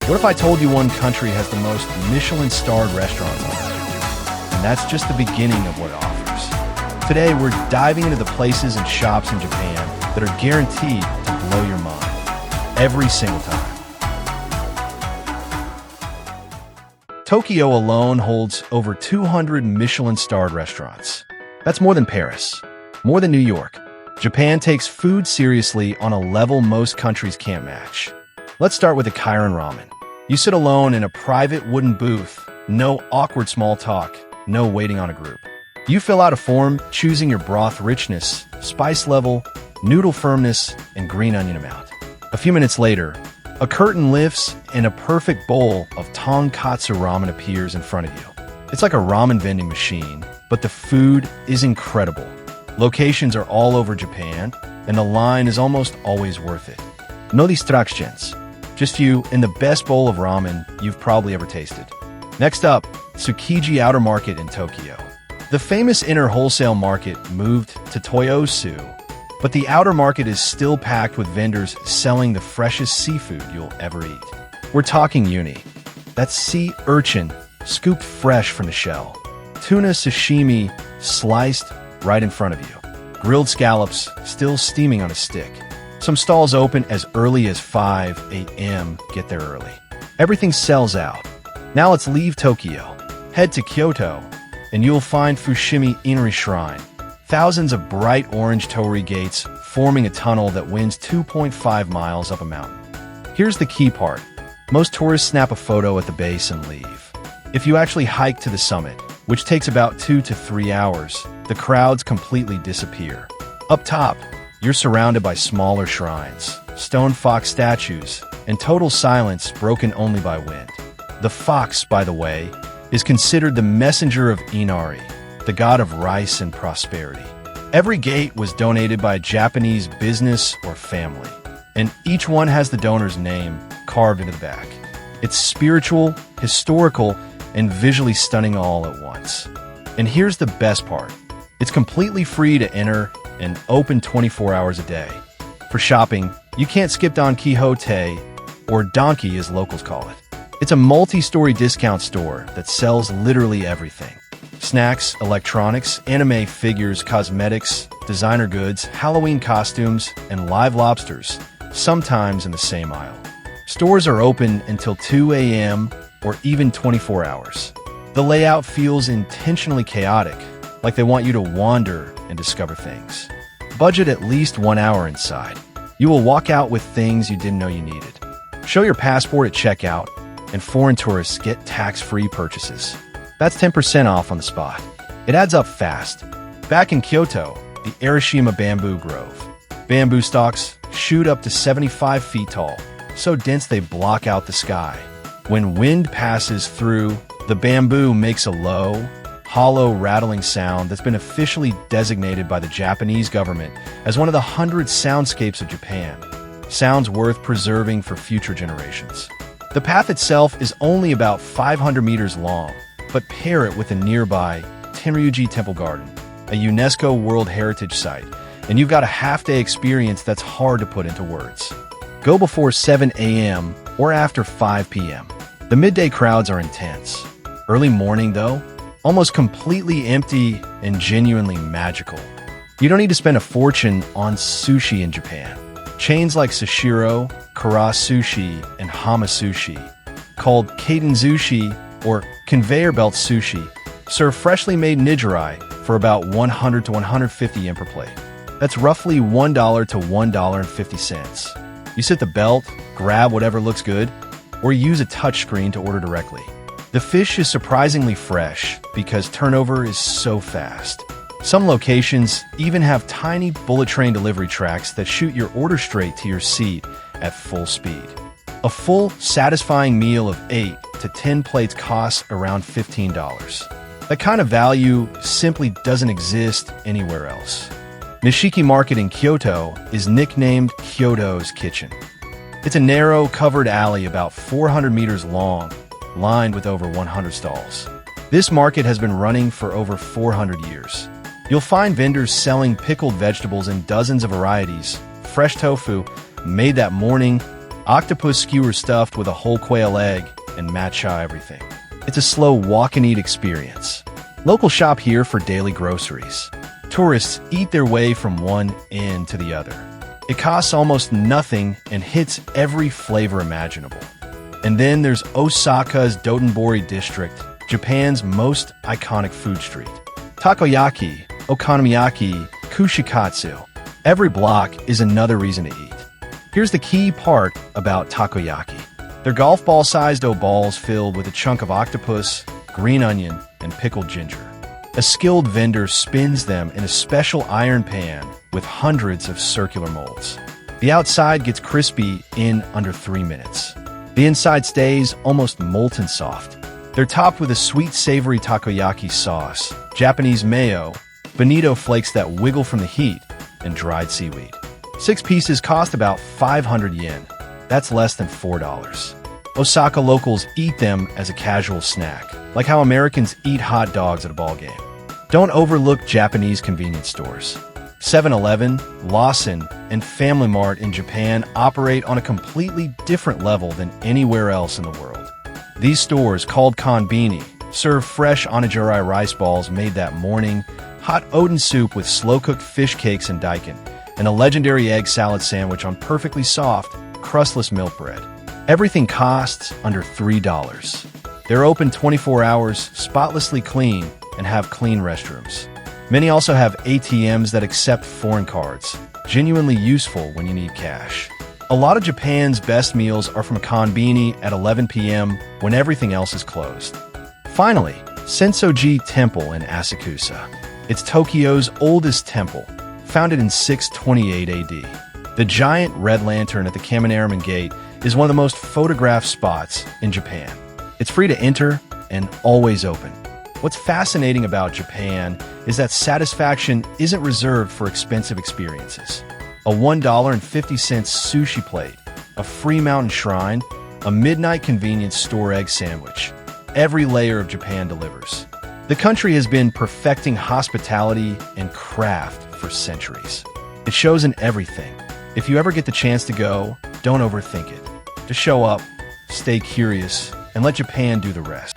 What if I told you one country has the most Michelin-starred restaurants on Earth? And that's just the beginning of what it offers. Today, we're diving into the places and shops in Japan that are guaranteed to blow your mind every single time. Tokyo alone holds over 200 Michelin-starred restaurants. That's more than Paris, more than New York. Japan takes food seriously on a level most countries can't match. Let's start with Ichiran Ramen. You sit alone in a private wooden booth, no awkward small talk, no waiting on a group. You fill out a form, choosing your broth richness, spice level, noodle firmness, and green onion amount. A few minutes later, a curtain lifts and a perfect bowl of tonkatsu ramen appears in front of you. It's like a ramen vending machine, but the food is incredible. Locations are all over Japan, and the line is almost always worth it. No distractions. Just you and the best bowl of ramen you've probably ever tasted. Next up, Tsukiji Outer Market in Tokyo. The famous inner wholesale market moved to Toyosu, but the outer market is still packed with vendors selling the freshest seafood you'll ever eat. We're talking uni. That's sea urchin, scooped fresh from the shell. Tuna sashimi, sliced right in front of you. Grilled scallops, still steaming on a stick. Some stalls open as early as 5 a.m. Get there early. Everything sells out. Now let's leave Tokyo. Head to Kyoto, and you'll find Fushimi Inari Shrine. Thousands of bright orange torii gates forming a tunnel that winds 2.5 miles up a mountain. Here's the key part. Most tourists snap a photo at the base and leave. If you actually hike to the summit, which takes about 2 to 3 hours, the crowds completely disappear. Up top, you're surrounded by smaller shrines, stone fox statues, and total silence broken only by wind. The fox, by the way, is considered the messenger of Inari, the god of rice and prosperity. Every gate was donated by a Japanese business or family, and each one has the donor's name carved into the back. It's spiritual, historical, and visually stunning all at once. And here's the best part. It's completely free to enter and open 24 hours a day. For shopping, you can't skip Don Quijote, or Donkey as locals call it. It's a multi-story discount store that sells literally everything. Snacks, electronics, anime figures, cosmetics, designer goods, Halloween costumes, and live lobsters, sometimes in the same aisle. Stores are open until 2 a.m. or even 24 hours. The layout feels intentionally chaotic, like they want you to wander and discover things. Budget at least 1 hour inside. You will walk out with things you didn't know you needed. Show your passport at checkout, and foreign tourists get tax-free purchases. That's 10% off on the spot. It adds up fast. Back in Kyoto, the Arashima Bamboo Grove. Bamboo stalks shoot up to 75 feet tall, so dense they block out the sky. When wind passes through, the bamboo makes a low, hollow, rattling sound that's been officially designated by the Japanese government as one of the 100 soundscapes of Japan. Sounds worth preserving for future generations. The path itself is only about 500 meters long, but pair it with a nearby Tenryuji Temple Garden, a UNESCO World Heritage Site, and you've got a half-day experience that's hard to put into words. Go before 7 a.m. or after 5 p.m. The midday crowds are intense. Early morning, though, almost completely empty and genuinely magical. You don't need to spend a fortune on sushi in Japan. Chains like Sushiro, Kara Sushi, and Hama Sushi, called Kaden-zushi or conveyor belt sushi, serve freshly made nigiri for about 100 to 150 yen per plate. That's roughly $1 to $1.50. You sit the belt, grab whatever looks good, or use a touchscreen to order directly. The fish is surprisingly fresh because turnover is so fast. Some locations even have tiny bullet train delivery tracks that shoot your order straight to your seat at full speed. A full, satisfying meal of 8 to 10 plates costs around $15. That kind of value simply doesn't exist anywhere else. Nishiki Market in Kyoto is nicknamed Kyoto's Kitchen. It's a narrow, covered alley about 400 meters long, lined with over 100 stalls. This market has been running for over 400 years. You'll find vendors selling pickled vegetables in dozens of varieties, fresh tofu, made that morning, Octopus skewer stuffed with a whole quail egg, and matcha everything. It's a slow walk-and-eat experience. Locals shop here for daily groceries. Tourists eat their way from one end to the other. It costs almost nothing and hits every flavor imaginable. And then there's Osaka's Dotonbori district, Japan's most iconic food street. Takoyaki, okonomiyaki, kushikatsu. Every block is another reason to eat. Here's the key part about takoyaki. They're golf ball-sized balls filled with a chunk of octopus, green onion, and pickled ginger. A skilled vendor spins them in a special iron pan with hundreds of circular molds. The outside gets crispy in under 3 minutes. The inside stays almost molten soft. They're topped with a sweet, savory takoyaki sauce, Japanese mayo, bonito flakes that wiggle from the heat, and dried seaweed. 6 pieces cost about 500 yen. That's less than $4. Osaka locals eat them as a casual snack, like how Americans eat hot dogs at a ball game. Don't overlook Japanese convenience stores. 7-Eleven, Lawson, and Family Mart in Japan operate on a completely different level than anywhere else in the world. These stores, called konbini, serve fresh onigiri rice balls made that morning, hot oden soup with slow-cooked fish cakes and daikon, and a legendary egg salad sandwich on perfectly soft, crustless milk bread. Everything costs under $3. They're open 24 hours, spotlessly clean, and have clean restrooms. Many also have ATMs that accept foreign cards, genuinely useful when you need cash. A lot of Japan's best meals are from konbini at 11 p.m. when everything else is closed. Finally, Sensoji Temple in Asakusa. It's Tokyo's oldest temple, founded in 628 AD. The giant red lantern at the Kaminaraman Gate is one of the most photographed spots in Japan. It's free to enter and always open. What's fascinating about Japan is that satisfaction isn't reserved for expensive experiences. A $1.50 sushi plate, a free mountain shrine, a midnight convenience store egg sandwich. Every layer of Japan delivers. The country has been perfecting hospitality and craft for centuries. It shows in everything. If you ever get the chance to go, don't overthink it. Just show up, stay curious, and let Japan do the rest.